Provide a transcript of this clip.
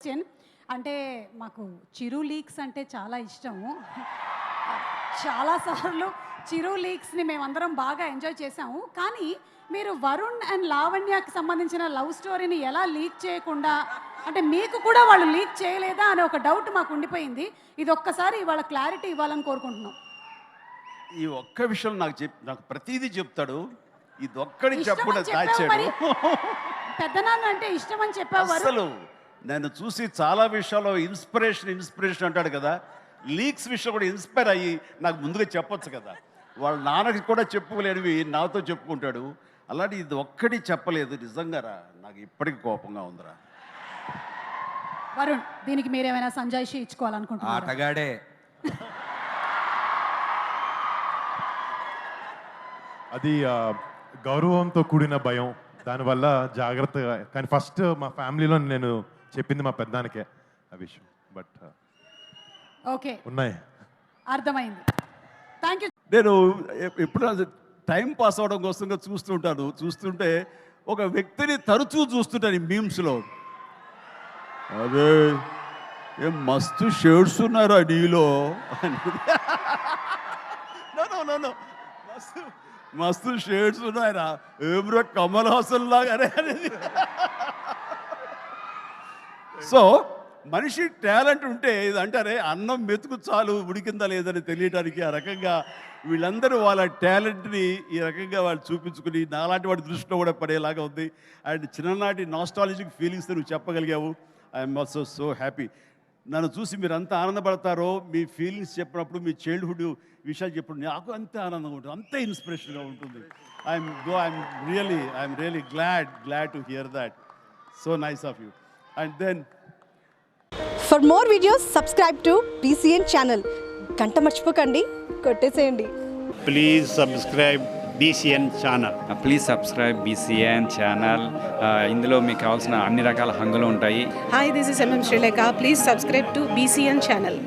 Question అంటే మాకు చిరు leaks అంటే చాలా ఇష్టము. చాలా సార్లు చిరు లీక్స్ని మేమందరం బాగా ఎంజాయ్ చేసాము. కానీ మీరు వరుణ్ అండ్ లావణ్యకి సంబంధించిన లవ్ స్టోరీని ఎలా లీక్ చేయకుండా, అంటే మీకు కూడా వాళ్ళు లీక్ చేయలేదా అనే ఒక డౌట్ మాకు ఉండిపోయింది. ఇది ఒక్కసారి ఇవాళ క్లారిటీ ఇవ్వాలని కోరుకుంటున్నాం. ఈ ఒక్క విషయం నాకు ప్రతిదీ చెప్తాడు. ఇది ఒక్కడి చెప్పడం ఇష్టమని చెప్పావు దాచాడు. మరి. పెద్దనాన్న అంటే ఇష్టం అని చెప్పావు వరుణ్. అసలు నేను చూసి చాలా విషయాల్లో ఇన్స్పిరేషన్ అంటాడు కదా, లీక్స్ విషయం కూడా ఇన్స్పైర్ అయ్యి నాకు ముందుగా చెప్పొచ్చు కదా. వాళ్ళ నాన్నకి కూడా చెప్పుకోలేనివి నాతో చెప్పుకుంటాడు. అలాంటి ఇది ఒక్కటి చెప్పలేదు. నిజంగా రా, నాకు ఇప్పటికి కోపంగా ఉందిరా. వరుణ్, దీనికి మీరేమైనా సంజాయిషి ఇచ్చుకోవాలనుకుంటున్నారా? ఆటగాడే. అది గౌరవంతో కూడిన భయం, దానివల్ల జాగ్రత్తగా. కానీ ఫస్ట్ మా ఫ్యామిలీలో నేను చెప్పింది మా పెద్దానికే ఆ విషయం. బట్ ఓకే, ఉన్నాయి. అర్థమైంది. Thank you. నేను ఎప్పుడు టైం పాస్ అవడం కోసంగా చూస్తుంటే ఒక వ్యక్తిని తరచూ చూస్తుంటాను ఈ మీమ్స్లో. అదే ఏం మస్తు షేడ్స్ ఉన్నారా నీలో నో మస్తు షేడ్స్ ఉన్నాయరా, ఏమ్రా కమల్ హాసన్ లాగా అనేది. సో మనిషి టాలెంట్ ఉంటే ఇది అంటారే, అన్నం మెతుకు చాలు ఉడికిందా లేదని తెలియడానికి ఆ రకంగా వీళ్ళందరూ వాళ్ళ టాలెంట్ని ఈ రకంగా వాళ్ళు చూపించుకుని నాలాంటి వాడి దృష్టిలో కూడా పడేలాగా ఉంది. అండ్ చిన్ననాటి నాస్టాలజిక్ ఫీలింగ్స్ నువ్వు చెప్పగలిగావు. I'm also so happy. నన్ను చూసి మీరు అంత ఆనందపడతారో, మీ ఫీలింగ్స్ చెప్పినప్పుడు, మీ చైల్డ్హుడ్ విషయాలు చెప్పినప్పుడు నాకు అంతే ఆనందంగా ఉంటుంది, అంతే ఇన్స్పిరేషన్గా ఉంటుంది. I'm really glad to hear that. So nice of you. And then for more videos subscribe to BCN channel. గంట మర్చిపోకండి, కొట్టేసేయండి. Please subscribe BCN channel. Please subscribe BCN channel. ఇందులో మీకు కావాల్సిన అన్ని రకాల హంగులు ఉంటాయి. Hi, this is MM Sri Lanka. Please subscribe to BCN channel.